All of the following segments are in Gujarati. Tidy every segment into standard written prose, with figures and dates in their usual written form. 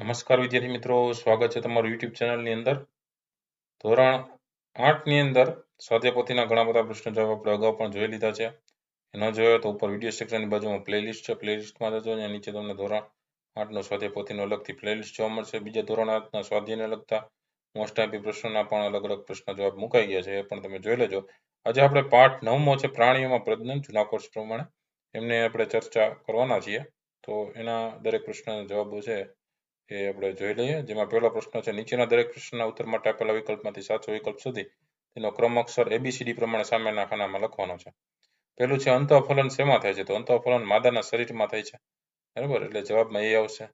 નમસ્કાર વિદ્યાર્થી મિત્રો, સ્વાગત છે તમારું યુટ્યુબ ચેનલની અંદર. ધોરણ 8 ની અંદર સ્વાધ્યાય પોથીના ઘણા બધા પ્રશ્નો જવાબ આપણે અગાઉ પણ જોઈ લીધા છે. ન જોયો તો ઉપર વિડીયો સેક્શનની બાજુમાં પ્લેલિસ્ટ છે, પ્લેલિસ્ટમાં જજો. અને નીચે તમને ધોરણ 8નો સ્વાધ્યાય પોથીનો અલગથી પ્લેલિસ્ટ જોવા મળશે. બીજા ધોરણ 8ના સ્વાધ્યાયને લગતા મોસ્ટ આઈપી પ્રશ્નોના પણ અલગ અલગ પ્રશ્નો જવાબ મુકાઈ ગયા છે, એ પણ તમે જોઈ લેજો. આજે આપણે પાઠ 9મો છે, પ્રાણીઓમાં પ્રજનન, જૂના કોર્સ પ્રમાણે એમને આપણે ચર્ચા કરવાના છીએ. તો એના દરેક પ્રશ્નના જવાબો છે એ આપણે જોઈ લઈએ. જેમાં પહેલો પ્રશ્ન છે, નીચેના દરેક પ્રશ્નના ઉત્તર માટે આપેલા વિકલ્પમાંથી સાચો વિકલ્પ શોધી તેનો ક્રમ અક્ષર ABCD પ્રમાણે સામેના ખાનામાં લખવાનો છે. પહેલું છે, અંતઃફલન શેમાં થાય છે? તો અંતઃફલન માદાના શરીરમાં થાય છે, બરાબર, એટલે જવાબમાં એ આવશે.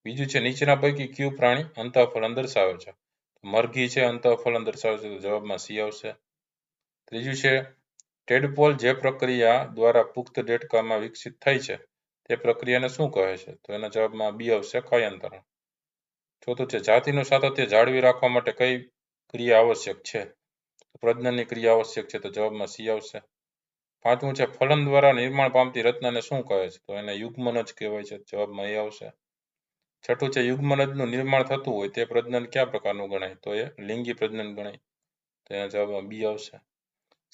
બીજું છે, નીચેના પૈકી કયું પ્રાણી અંતઃફલન દર્શાવે છે? મરઘી છે અંતઃફલન દર્શાવે છે, તો જવાબમાં C આવશે. ત્રીજું છે, ટેડપોલ જે પ્રક્રિયા દ્વારા પુખ્ત દેડકામાં વિકસિત થાય છે તે પ્રક્રિયાને શું કહે છે? તો એના જવાબમાં B આવશે, કાયાંતરણ. ચોથું છે, જાતિનું સાતત્ય જાળવી રાખવા માટે કઈ ક્રિયા આવશ્યક છે? પ્રજનનની ક્રિયા આવશ્યક છે, તો જવાબમાં C આવશે. પાંચમું છે, ફલન દ્વારા નિર્માણ પામતી રચનાને શું કહે છે? તો એને યુગ્મનજ કહેવાય છે, જવાબમાં એ આવશે. છઠ્ઠું છે, યુગ્મનજનું નિર્માણ થતું હોય તે પ્રજનન કયા પ્રકારનું ગણાય? તો એ લિંગી પ્રજનન ગણાય, તો એના જવાબમાં B આવશે.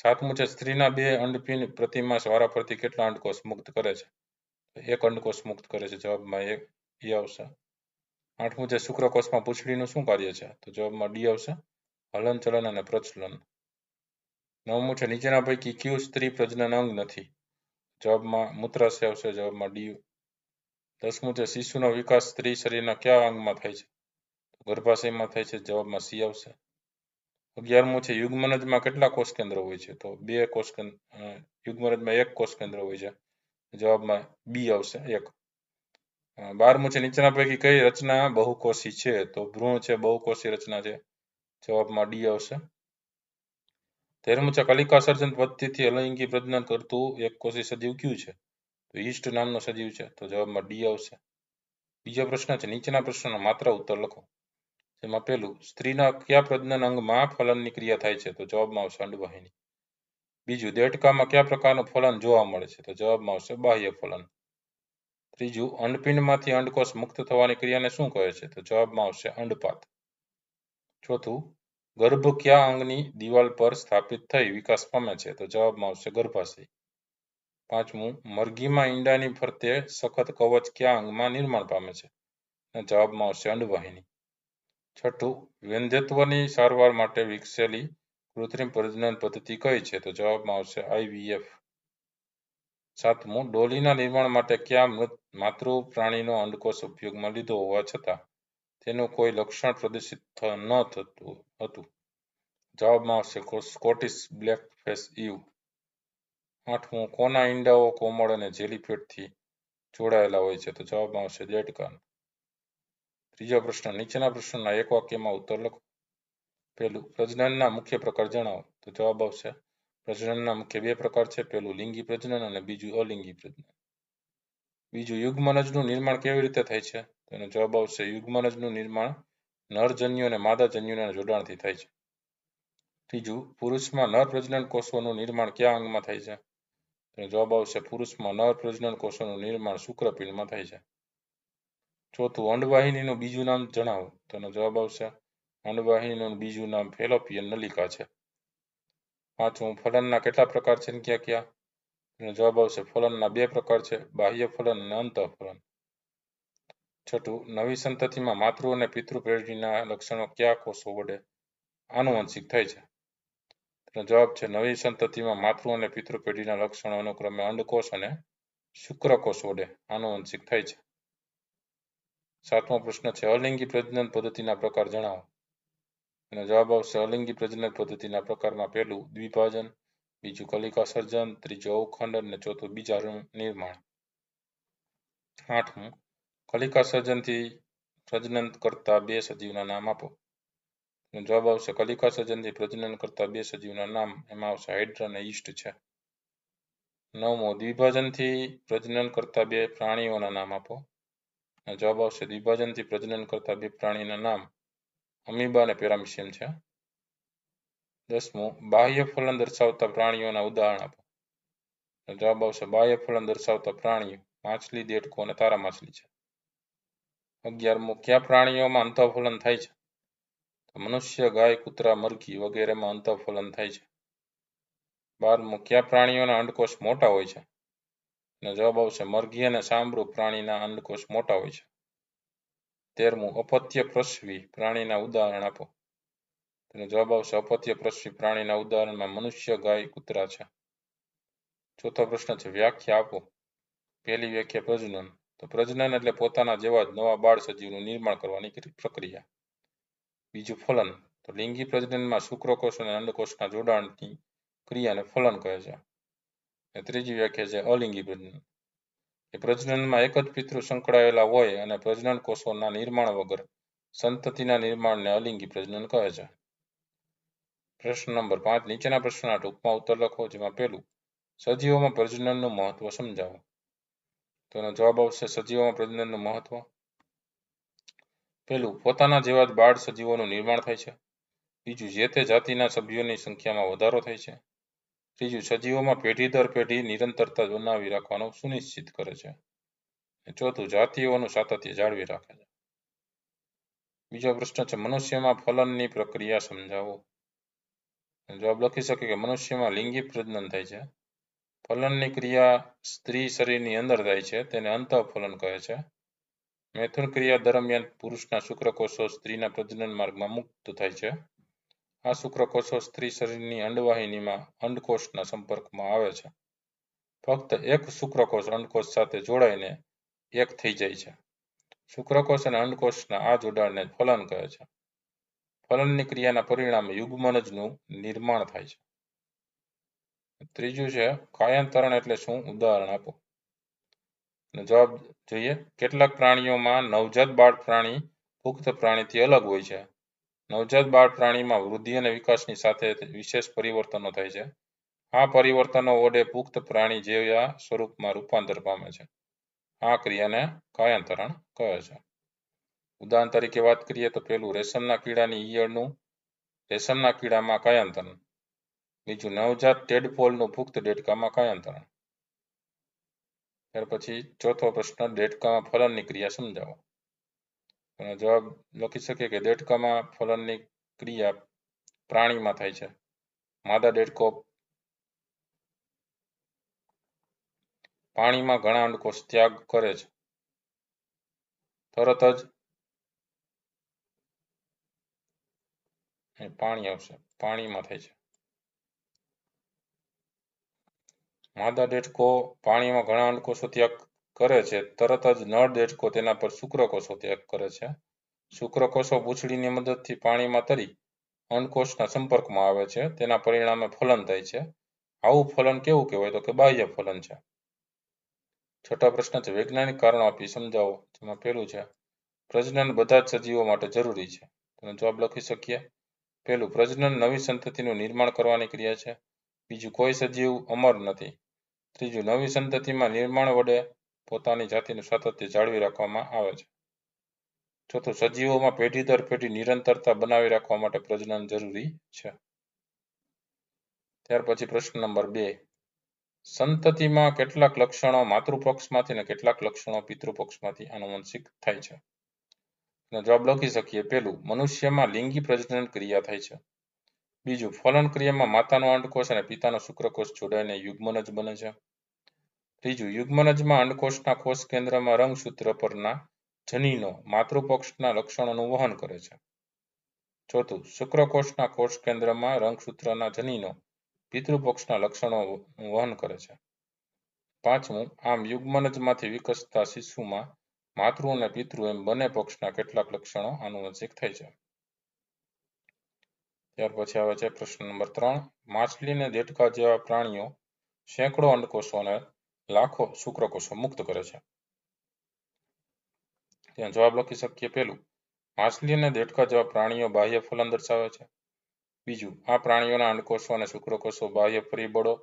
સાતમું છે, સ્ત્રીના બે અંડપિંડ પ્રતિમાસ વારાફરતી કેટલા અંડકોષ મુક્ત કરે છે? એક અંડકોષ મુક્ત કરે છે, જવાબમાં એ આવશે. આઠમું છે, શુક્રકોષમાં પૂંછડીનું શું કાર્ય છે? તો જવાબમાં D આવશે, હલનચલન અને પ્રચલન. નવમું છે, નીચેના પૈકી કયું સ્ત્રી પ્રજનન અંગ નથી? જવાબમાં મૂત્રાશય આવશે, જવાબમાં D. 10મું છે, શિશુનો વિકાસ સ્ત્રી શરીરના કયા અંગમાં થાય છે? ગર્ભાશયમાં થાય છે, જવાબમાં C આવશે. 11મું છે, યુગ્મનજમાં કેટલા કોષ કેન્દ્ર હોય છે? તો યુગ્મનજમાં એક કોષ કેન્દ્ર હોય છે, જવાબમાં B આવશે, 1. 12મું છે, નીચેના પૈકી કઈ રચના બહુકોષી છે? તો ભ્રૂણ છે બહુકોષી રચના છે, જવાબમાં D આવશે. 13મું છે, કલિકા સર્જન પદ્ધતિથી અલિંગી પ્રજનન કરતું એક કોષી સજીવ કયું છે? તો ઈસ્ટ નામનો સજીવ છે, તો જવાબમાં D આવશે. બીજો પ્રશ્ન છે, નીચેના પ્રશ્નનો માત્ર ઉત્તર લખો. જેમાં પહેલું, સ્ત્રીના કયા પ્રજનન અંગમાં ફલનની ક્રિયા થાય છે? તો જવાબમાં આવશે અંડવાહિની. બીજું, દેડકામાં કયા પ્રકારનું ફલન જોવા મળે છે? તો જવાબમાં આવશે બાહ્ય ફલન. ત્રીજું, અંડપિંડમાંથી અંડકોષ મુક્ત થવાની ક્રિયાને શું કહે છે? તો જવાબમાં આવશે અંડપાત. ચોથું, ગર્ભ કયા અંગની દિવાલ પર સ્થાપિત થઈ વિકાસ પામે છે? તો જવાબમાં આવશે ગર્ભાશય. પાંચમું, મરઘીમાં ઈંડાની ફરતે સખત કવચ કયા અંગમાં નિર્માણ પામે છે? જવાબમાં આવશે અંડવાહિની. છઠ્ઠું, વંધ્યત્વની સારવાર માટે વિકસેલી કૃત્રિમ પ્રજનન પદ્ધતિ કઈ છે? તો જવાબમાં આવશે IVF. સાતમું, ડોલીના નિર્માણ માટે કયા માતૃ પ્રાણીનો અંડકોષ ઉપયોગમાં લીધો હોવા છતાં તેનું કોઈ લક્ષણ પ્રદર્શિત ન થતું હતું? જવાબમાં આવશે સ્કોટિશ બ્લેકફેસ ઈવ. આઠમું, કોના ઈંડાઓ કોમળ અને જેલીફેટથી જોડાયેલા હોય છે? તો જવાબમાં આવશે દેડકા. ત્રીજો પ્રશ્ન, નીચેના પ્રશ્નના એક વાક્યમાં ઉત્તર લખો. પહેલું, પ્રજનનના મુખ્ય પ્રકાર જણાવો. તો જવાબ આવશે, પ્રજનનના મુખ્ય બે પ્રકાર છે, પહેલું લિંગી પ્રજનન અને બીજું અલિંગી પ્રજનન. બીજું, યુગ્મનજનું નિર્માણ કેવી રીતે થાય છે? તો એનો જવાબ આવશે, યુગ્મનજનું નિર્માણ નરજન્યુ અને માદાજન્યુના જોડાણથી થાય છે. ત્રીજું, પુરુષમાં નર પ્રજનન કોષોનું નિર્માણ કયા અંગમાં થાય છે? તો જવાબ આવશે, પુરુષમાં નર પ્રજનન કોષોનું નિર્માણ શુક્રપિંડમાં થાય છે. ચોથું, અંડવાહિનીનું બીજું નામ જણાવો. તો એનો જવાબ આવશે, અંડવાહિનીનું બીજું નામ ફેલોપિયન નલિકા છે. પાંચમું, ફલનના કેટલા પ્રકાર છે ને ક્યાં ક્યાં? એનો જવાબ આવશે, ફલનના બે પ્રકાર છે, બાહ્ય ફલન અને અંતઃફલન. છઠ્ઠું, નવી સંતતિમાં માતૃ અને પિતૃ પેઢીના લક્ષણો કયા કોષો વડે આનુવંશિક થાય છે? તેનો જવાબ છે, નવી સંતતિમાં માતૃ અને પિતૃ પેઢીના લક્ષણો અનુક્રમે અંડકોષ અને શુક્રકોષ વડે આનુવંશિક થાય છે. સાતમો પ્રશ્ન છે, અલિંગી પ્રજનન પદ્ધતિના પ્રકાર જણાવો. એનો જવાબ આવશે, અલિંગી પ્રજનન પદ્ધતિના પ્રકારમાં પહેલું દ્વિભાજન, બીજું કલિકા સર્જન, ત્રીજું અવખંડન અને ચોથું બીજાણુ નિર્માણ. આઠમું, કલિકા સર્જનથી પ્રજનન કરતા બે સજીવના નામ આપો. જવાબ આવશે, કલિકા સર્જનથી પ્રજનન કરતા બે સજીવના નામ, એમાં આવશે હાઇડ્રા અને ઈસ્ટ છે. નવમો, દ્વિભાજનથી પ્રજનન કરતા બે પ્રાણીઓના નામ આપો. જવાબ આવશે, દ્વિભાજનથી પ્રજનન કરતા બે પ્રાણીના નામ અમીબા અને પેરામિશિયમ છે. 10મું, બાહ્ય ફલન દર્શાવતા પ્રાણીઓના ઉદાહરણ આપો. જવાબ આવશે, બાહ્ય ફલન દર્શાવતા પ્રાણીઓ માછલી, દેડકો અને તારા માછલી છે. 11મું, કયા પ્રાણીઓમાં અંતઃફલન થાય છે? તો મનુષ્ય, ગાય, કૂતરા, મરઘી વગેરેમાં અંતઃફલન થાય છે. 12મું, કયા પ્રાણીઓના અંડકોષ મોટા હોય છે? અને જવાબ આવશે મરઘી અને સાંભળું પ્રાણીના અંડકોષ મોટા હોય છે. 13મું, અપત્ય પ્રસવી પ્રાણીના ઉદાહરણ આપો. તેનો જવાબ આવશે અપત્ય પ્રસવી પ્રાણીના ઉદાહરણમાં મનુષ્ય, ગાય, કૂતરા છે. ચોથો પ્રશ્ન છે વ્યાખ્યા આપો. પહેલી વ્યાખ્યા પ્રજનન. તો પ્રજનન એટલે પોતાના જેવા જ નવા બાળ સજીવનું નિર્માણ કરવાની પ્રક્રિયા. બીજું ફલન. તો લિંગી પ્રજનનમાં શુક્રકોષ અને અંડકોષના જોડાણની ક્રિયાને ફલન કહે છે. અને ત્રીજી વ્યાખ્યા છે અલિંગી પ્રજનન. એ પ્રજનનમાં એક જ પિતૃ સંકળાયેલા હોય અને પ્રજનન કોષોના નિર્માણ વગર સંતતિના નિર્માણને અલિંગી પ્રજનન કહે છે. પ્રશ્ન નંબર 5, નીચેના પ્રશ્નના ટૂંકમાં ઉત્તર લખો. જેમાં પહેલું, સજીવોમાં પ્રજનનનું મહત્વ સમજાવો. તો એનો જવાબ આવશે સજીવોમાં પ્રજનનનું મહત્વ. પહેલું, પોતાના જેવા જ બાળ સજીવોનું નિર્માણ થાય છે. બીજું, જે તે જાતિના સભ્યોની સંખ્યામાં વધારો થાય છે. ત્રીજું, સજીવોમાં પેઢી દર પેઢી નિરંતરતા બનાવી રાખવાનું સુનિશ્ચિત કરે છે. ચોથું, જાતિઓનું સાતત્ય જાળવી રાખે છે. બીજો પ્રશ્ન છે મનુષ્યમાં ફલનની પ્રક્રિયા સમજાવો. જવાબ લખી શકે કે મનુષ્યમાં લિંગી પ્રજનન થાય છે. ફલનની ક્રિયા સ્ત્રી શરીરની અંદર થાય છે, તેને અંતઃફલન કહે છે. મૈથુન ક્રિયા દરમિયાન પુરુષના શુક્રકોષો સ્ત્રીના પ્રજનન માર્ગમાં મુક્ત થાય છે. આ શુક્રકોષો સ્ત્રી શરીરની અંડવાહિનીમાં અંડકોષના સંપર્કમાં આવે છે. ફક્ત એક શુક્રકોષ અંડકોષ સાથે જોડાઈને એક થઈ જાય છે. શુક્રકોષ અને અંડકોષના આ જોડાણને ફલન કહે છે. ફલનની ક્રિયાના પરિણામે યુગ્મનજનું નિર્માણ થાય છે. ત્રીજું છે કાયાંતરણ એટલે શું? ઉદાહરણ આપો. જવાબ જોઈએ. કેટલાક પ્રાણીઓમાં નવજાત બાળ પ્રાણી પુખ્ત પ્રાણીથી અલગ હોય છે. નવજાત બાળ પ્રાણીમાં વૃદ્ધિ અને વિકાસની સાથે વિશેષ પરિવર્તનો થાય છે. આ પરિવર્તનો વડે પુખ્ત પ્રાણી જેવા સ્વરૂપમાં રૂપાંતર પામે છે. આ ક્રિયાને કાયાંતરણ કહે છે. ઉદાહરણ તરીકે વાત કરીએ તો પહેલું, રેશમના કીડાની ઈયળનું રેશમના કીડામાં કાયાંતરણ. બીજું, નવજાત ટેડપોલનું પુખ્ત દેડકામાં કાયાંતરણ. ત્યાર પછી ચોથો પ્રશ્ન, દેડકામાં ફલનની ક્રિયા સમજાવો. જવાબ લખી શકીએ કે દેડકામાં ફલનની ક્રિયા પ્રાણીમાં થાય છે. માદા દેડકો પાણીમાં ઘણા અંડકોષ ત્યાગ કરે છે. તરત જ પાણી આવશે, પાણીમાં થાય છે. માદા દેડકો પાણીમાં ઘણા અંડકોષો ત્યાગ કરે છે. તરત જ નર દેડકો તેના પર શુક્રકોષો ત્યાગ કરે છે. શુક્રકોષો પૂંછડીની મદદથી પાણીમાં તરી અંડકોષના સંપર્કમાં આવે છે. તેના પરિણામે ફલન થાય છે. આવું ફલન કેવું કહેવાય? તો કે બાહ્ય ફલન છે. છઠ્ઠો પ્રશ્ન છે વૈજ્ઞાનિક કારણો આપી સમજાવો. જેમાં પહેલું છે પ્રજનન બધા જ સજીવો માટે જરૂરી છે. તેનો જવાબ લખી શકીએ. પહેલું, પ્રજનન નવી સંતતિનું નિર્માણ કરવાની ક્રિયા છે. બીજું, કોઈ સજીવ અમર નથી. ત્રીજું, નવી સંતતિમાં નિર્માણ વડે પોતાની જાતિનું સાતત્ય જાળવી રાખવામાં આવે છે. ચોથું, સજીવોમાં પેઢી દર પેઢી નિરંતરતા બનાવી રાખવા માટે પ્રજનન જરૂરી છે. ત્યાર પછી પ્રશ્ન નંબર 2, સંતતિમાં કેટલાક લક્ષણો માતૃપક્ષમાંથી અને કેટલાક લક્ષણો પિતૃપક્ષમાંથી આનુવંશિક થાય છે. જવાબ લખી શકીએ. પહેલું, મનુષ્યમાં લિંગી પ્રજનન ક્રિયા થાય છે. બીજું, ફલન ક્રિયામાં માતાનો અંડકોષ અને પિતાનો શુક્રકોષ જોડાઈને યુગ્મનજ બને છે. ત્રીજું, યુગ્મનજમાં અંડકોષના કોષ કેન્દ્રમાં રંગસૂત્ર પરના જનીનો માતૃપક્ષના લક્ષણોનું વહન કરે છે. ચોથું, શુક્રકોષના કોષ કેન્દ્રમાં રંગસૂત્રના જનીનો પિતૃપક્ષના લક્ષણો વહન કરે છે. પાંચમું, આમ યુગ્મનજમાંથી વિકસતા શિશુમાં માતૃ અને પિતૃ એમ બંને પક્ષના કેટલાક લક્ષણો આનુવંશિક થાય છે. ત્યાર પછી આવે છે પ્રશ્ન નંબર 3, માછલી અને દેડકા જેવા પ્રાણીઓ સેંકડો અંડકોષો અને લાખો શુક્રકોષો મુક્ત કરે છે. ત્યાં જવાબ લખી શકીએ. પહેલું, માછલી અને દેડકા જેવા પ્રાણીઓ બાહ્ય ફલન દર્શાવે છે. બીજું, આ પ્રાણીઓના અંડકોષો અને શુક્રકોષો બાહ્ય પરિબળો,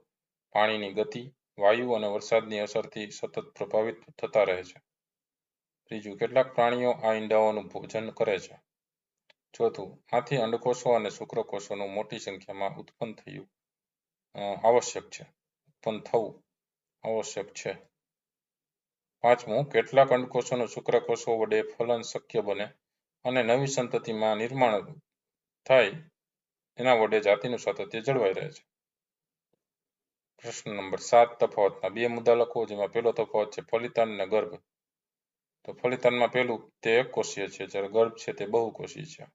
પાણીની ગતિ, વાયુ અને વરસાદની અસરથી સતત પ્રભાવિત થતા રહે છે. ત્રીજું, કેટલાક પ્રાણીઓ આ ઈંડાઓનું ભોજન કરે છે. ચોથું, આથી અંડકોષો અને શુક્રકોષોનું મોટી સંખ્યામાં ઉત્પન્ન થવું આવશ્યક છે. પાંચમું, કેટલાક અંડકોષોનું શુક્રકોષો વડે ફલન શક્ય બને અને નવી સંતતિમાં નિર્માણ થાય એના વડે જાતિનું સાતત્ય જળવાઈ રહે છે. પ્રશ્ન નંબર 7, તફાવતના બે મુદ્દા લખો. જેમાં પહેલો તફાવત છે ફલિતાંડ અને ગર્ભ. તો ફલિતાંડમાં પહેલું તે એકકોષીય છે, જ્યારે ગર્ભ છે તે બહુકોષીય છે.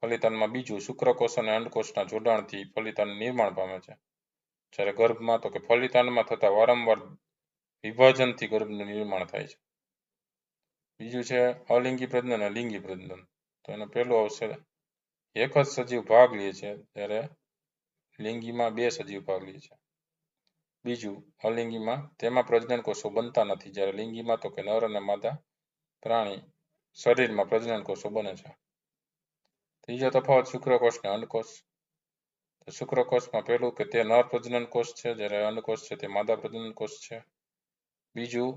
ફલિતાંડમાં બીજું, શુક્રકોષ અને અંડકોષના જોડાણથી ફલિતાંડ નિર્માણ પામે છે, જ્યારે ગર્ભમાં તો કે ફલિતાંડમાં થતા વારંવાર વિભાજનથી ગર્ભનું નિર્માણ થાય છે. બીજું છે અલિંગી પ્રજનન અને લિંગી પ્રજનન. તો એનો પહેલો આવશે એક જ સજીવ ભાગ લે છે, જ્યારે લિંગીમાં બે સજીવ ભાગ લે છે. બીજું, અલિંગીમાં તેમાં પ્રજનન કોષો બનતા નથી, જ્યારે લિંગીમાં તો કે નર અને માદા પ્રાણી શરીરમાં પ્રજનન કોષો બને છે. ત્રીજો તફાવત શુક્રકોષ અને અંડકોષ. તો શુક્રકોષમાં પહેલું કે તે નર પ્રજનન કોષ છે, જ્યારે અંડકોષ છે તે માદા પ્રજનન કોષ છે. બીજું,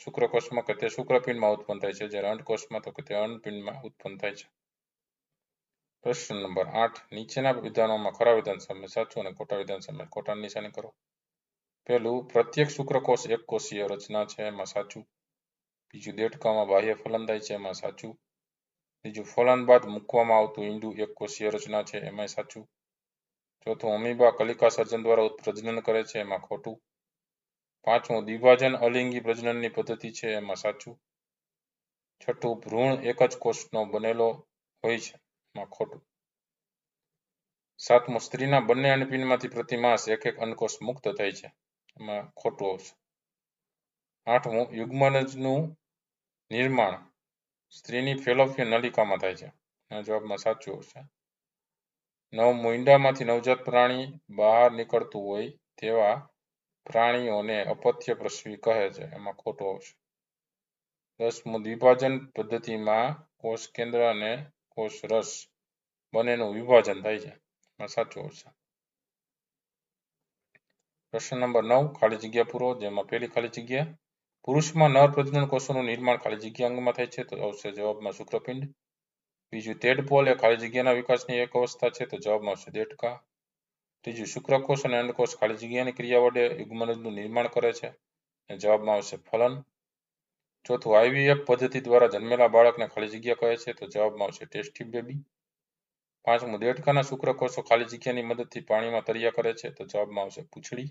શુક્રકોષમાં કે તે શુક્રપિંડમાં ઉત્પન્ન થાય છે, જ્યારે અંડકોષમાં તો કે તે અંડપિંડમાં ઉત્પન્ન થાય છે. પ્રશ્ન નંબર 8, નીચેના વિધાનોમાં ખરા વિધાન સામે સાચું અને ખોટા વિધાન સામે ખોટાની નિશાની કરો. પહેલું, પ્રત્યેક શુક્રકોષ એકકોષીય રચના છે, એમાં સાચું. બીજું, દેડકામાં બાહ્ય ફલન થાય છે, એમાં સાચું. ત્રીજું, ફલન બાદ મૂકવામાં આવતું ઈંડું એકકોષીય રચના છે, એમાં સાચું. ચોથું, અમીબા કલિકા સર્જન દ્વારા પ્રજનન કરે છે, એમાં ખોટું. પાંચમું, દ્વિભાજન અલિંગી પ્રજનનની પદ્ધતિ છે, એમાં સાચું. છઠ્ઠું, ભ્રૂણ એક જ કોષનો બનેલો હોય છે, એમાં ખોટું. સાતમું, સ્ત્રીના બંને અંડપિંડમાંથી પ્રતિ માસ એક અંડકોષ મુક્ત થાય છે, એમાં ખોટું આવશે. આઠમું, યુગ્મનજનું નિર્માણ સ્ત્રીની ફેલોપિયન નલિકામાં થાય છે, એના જવાબમાં સાચું આવશે. નવમું, ઈંડામાંથી નવજાત પ્રાણી બહાર નીકળતું હોય તેવા પ્રાણીઓને અપત્ય પ્રસવી કહે છે, એમાં ખોટું આવશે. 10મું, દ્વિભાજન પદ્ધતિમાં કોષ કેન્દ્ર અને કોષ રસ બંનેનું વિભાજન થાય છે, એમાં સાચું આવશે. પ્રશ્ન નંબર 9, ખાલી જગ્યા પૂરો. જેમાં પહેલી ખાલી જગ્યા, પુરુષમાં નર પ્રજનન કોષોનું નિર્માણ ખાલી જગ્યા અંગમાં થાય છે, તો આવશે જવાબમાં શુક્રપિંડ. બીજું, ટેડપોલ એ ખાલી જગ્યાના વિકાસની એક અવસ્થા છે, તો જવાબમાં આવશે દેડકા. ત્રીજું, શુક્રકોષ અને અંડકોષ ખાલી જગ્યાની ક્રિયા વડે યુગ્મનજનું નિર્માણ કરે છે, અને જવાબમાં આવશે ફલન. ચોથું, IVF પદ્ધતિ દ્વારા જન્મેલા બાળકને ખાલી જગ્યા કહે છે, તો જવાબમાં આવશે ટેસ્ટ ટ્યુબ બેબી. પાંચમું, દેડકાના શુક્રકોષો ખાલી જગ્યાની મદદથી પાણીમાં તર્યા કરે છે, તો જવાબમાં આવશે પૂંછડી.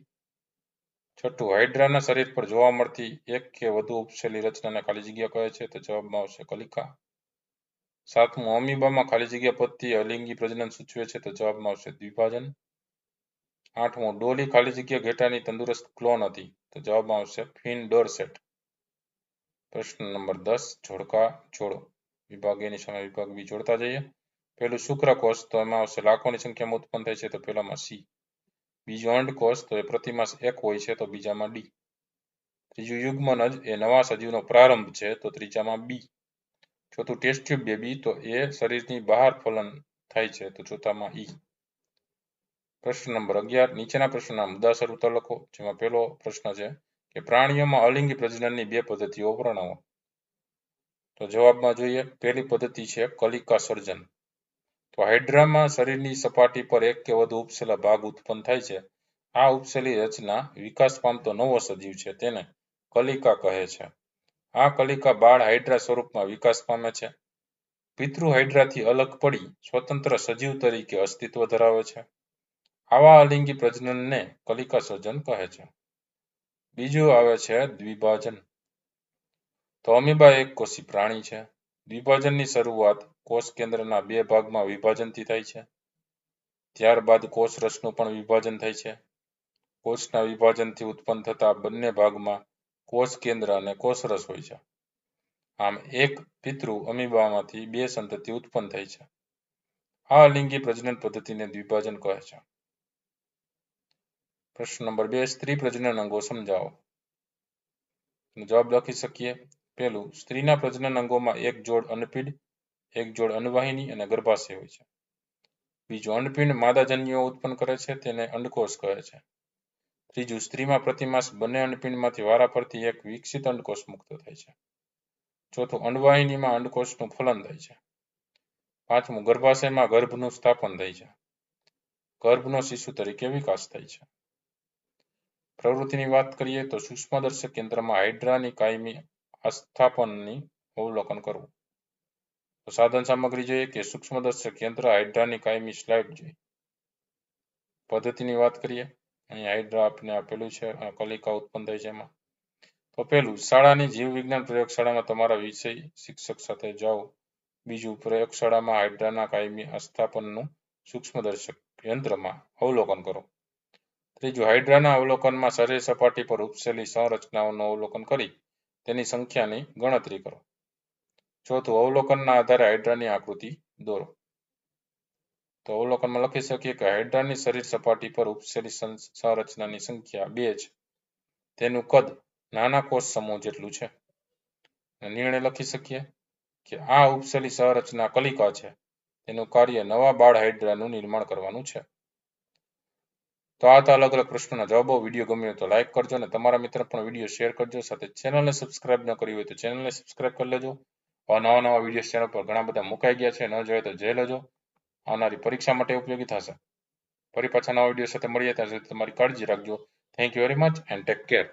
છઠ્ઠું, હાઇડ્રાના શરીર પર જોવા મળતી એક કે વધુ ઉપસેલી રચનાને ખાલી જગ્યા કહે છે, તો જવાબમાં આવશે કલિકા. સાતમું, અમીબામાં ખાલી જગ્યા પદ્ધતિ અલિંગી પ્રજનન સૂચવે છે, તો જવાબમાં આવશે દ્વિભાજન. આઠમું, ડોલી ખાલી જગ્યા ઘેટાની તંદુરસ્ત ક્લોન હતી, તો જવાબમાં આવશે ફિન ડોરસેટ. પ્રશ્ન નંબર 10, જોડકા જોડો. વિભાગ એની સામે વિભાગ બી જોડતા જઈએ. પહેલું શુક્રકોષ, તો એમાં આવશે લાખોની સંખ્યામાં ઉત્પન્ન થાય છે, તો પહેલામાં સી. બીજું, અંડકોષ, તો એ પ્રતિમાસ એક હોય છે, તો બીજામાં ડી. ત્રીજું, યુગ્મનજ એ નવા સજીવનો પ્રારંભ છે, તો ત્રીજામાં બી. ચોથું, ટેસ્ટ ટ્યુબ બેબી, તો એ શરીરની બહાર ફલન થાય છે, તો ચોથામાં ઈ. પ્રશ્ન નંબર 11, નીચેના પ્રશ્નના મુદ્દાસર ઉત્તર લખો. જેમાં પહેલો પ્રશ્ન છે કે પ્રાણીઓમાં અલિંગી પ્રજનનની બે પદ્ધતિઓ વર્ણવો. તો જવાબમાં જોઈએ, પહેલી પદ્ધતિ છે કલિકા સર્જન. તો હાઇડ્રામાં શરીરની સપાટી પર એક કે વધુ ઉપસેલા ભાગ ઉત્પન્ન થાય છે. આ ઉપસેલી રચના વિકાસ પામતો નવો સજીવ છે, તેને કલિકા કહે છે. આ કલિકા બાળ હાઇડ્રા સ્વરૂપમાં વિકાસ પામે છે. પિતૃ હાઇડ્રાથી અલગ પડી સ્વતંત્ર સજીવ તરીકે અસ્તિત્વ ધરાવે છે. આવા અલિંગી પ્રજનનને કલિકા સર્જન કહે છે. બીજું આવે છે દ્વિભાજન. તો અમીબા એક કોષી પ્રાણી છે. દ્વિભાજનની શરૂઆત કોષ કેન્દ્રના બે ભાગમાં વિભાજનથી થાય છે. ત્યારબાદ કોષ રસનું પણ વિભાજન થાય છે. કોષના વિભાજનથી ઉત્પન્ન થતા બંને ભાગમાં કોષ કેન્દ્ર અને કોષ રસ હોય છે. આમ એક પિતૃ અમીબામાંથી બે સંતતિ ઉત્પન્ન થાય છે. આ અલિંગી પ્રજનન પદ્ધતિને દ્વિભાજન કહે છે. પ્રશ્ન નંબર 2, સ્ત્રી પ્રજનન અંગો સમજાવો. જવાબ લખી શકીએ. પહેલું, સ્ત્રીના પ્રજનન અંગોમાં એક જોડ અન્નપીંડ, એક જોડ અન્નવાહિની અને ગર્ભાશય હોય છે. બીજું, અંડપિંડ માદાજન્યુઓ ઉત્પન્ન કરે છે, તેને અંડકોષ કહે છે. ત્રીજું, સ્ત્રીમાં પ્રતિમાસ બંને અંડપિંડમાંથી વારાફરતી એક વિકસિત અંડકોષ મુક્ત થાય છે. ચોથું, અંડવાહિનીમાં અંડકોષનું ફલન થાય છે. પાંચમું, ગર્ભાશયમાં ગર્ભનું સ્થાપન થાય છે. ગર્ભનો શિશુ તરીકે વિકાસ થાય છે. પ્રવૃત્તિની વાત કરીએ તો સૂક્ષ્મદર્શક યંત્રમાં હાઇડ્રાની કાયમી આસ્થાપનની અવલોકન કરવું. તો સાધન સામગ્રી જોઈએ કે સૂક્ષ્મદર્શક યંત્ર, હાઇડ્રાની કાયમી સ્લાઇડ જોઈએ. પદ્ધતિની વાત કરીએ, અહીં હાઇડ્રા આપને આપેલું છે, કલિકા ઉત્પન્ન થાય છે એમાં. તો પહેલું, શાળાની જીવ વિજ્ઞાન પ્રયોગશાળામાં તમારા વિષય શિક્ષક સાથે જાઓ. બીજું, પ્રયોગશાળામાં હાઇડ્રાના કાયમી આસ્થાપનનું સૂક્ષ્મદર્શક યંત્રમાં અવલોકન કરો. ત્રીજું, હાઇડ્રાના અવલોકનમાં શરીર સપાટી પર ઉપસેલી સંરચનાઓનું અવલોકન કરી તેની સંખ્યાની ગણતરી કરો. ચોથું, અવલોકનના આધારે હાઇડ્રાની આકૃતિ દોરો. તો અવલોકનમાં લખી શકીએ કે હાઇડ્રાની શરીર સપાટી પર ઉપસેલી સંરચનાની સંખ્યા 2 છે. તેનું કદ નાના કોષ સમૂહ જેટલું છે. નિર્ણય લખી શકીએ કે આ ઉપસેલી સંરચના કલિકા છે. તેનું કાર્ય નવા બાળ હાઇડ્રાનું નિર્માણ કરવાનું છે. તો આ હતા અલગ અલગ પ્રશ્નોના જવાબો. વિડીયો ગમ્યો તો લાઇક કરજો અને તમારા મિત્ર પણ વિડીયો શેર કરજો. સાથે ચેનલને સબસ્ક્રાઇબ ન કરી હોય તો ચેનલને સબસ્ક્રાઇબ કરી લેજો. નવા વિડીયો ચેનલ પર ઘણા બધા મુકાઈ ગયા છે, ન જોઈએ તો જોઈ લેજો. આવનારી પરીક્ષા માટે ઉપયોગી થશે. ફરી પાછા નવા વિડીયો સાથે મળીએ, ત્યાં સુધી તમારી કાળજી રાખજો. Thank you very much and take care.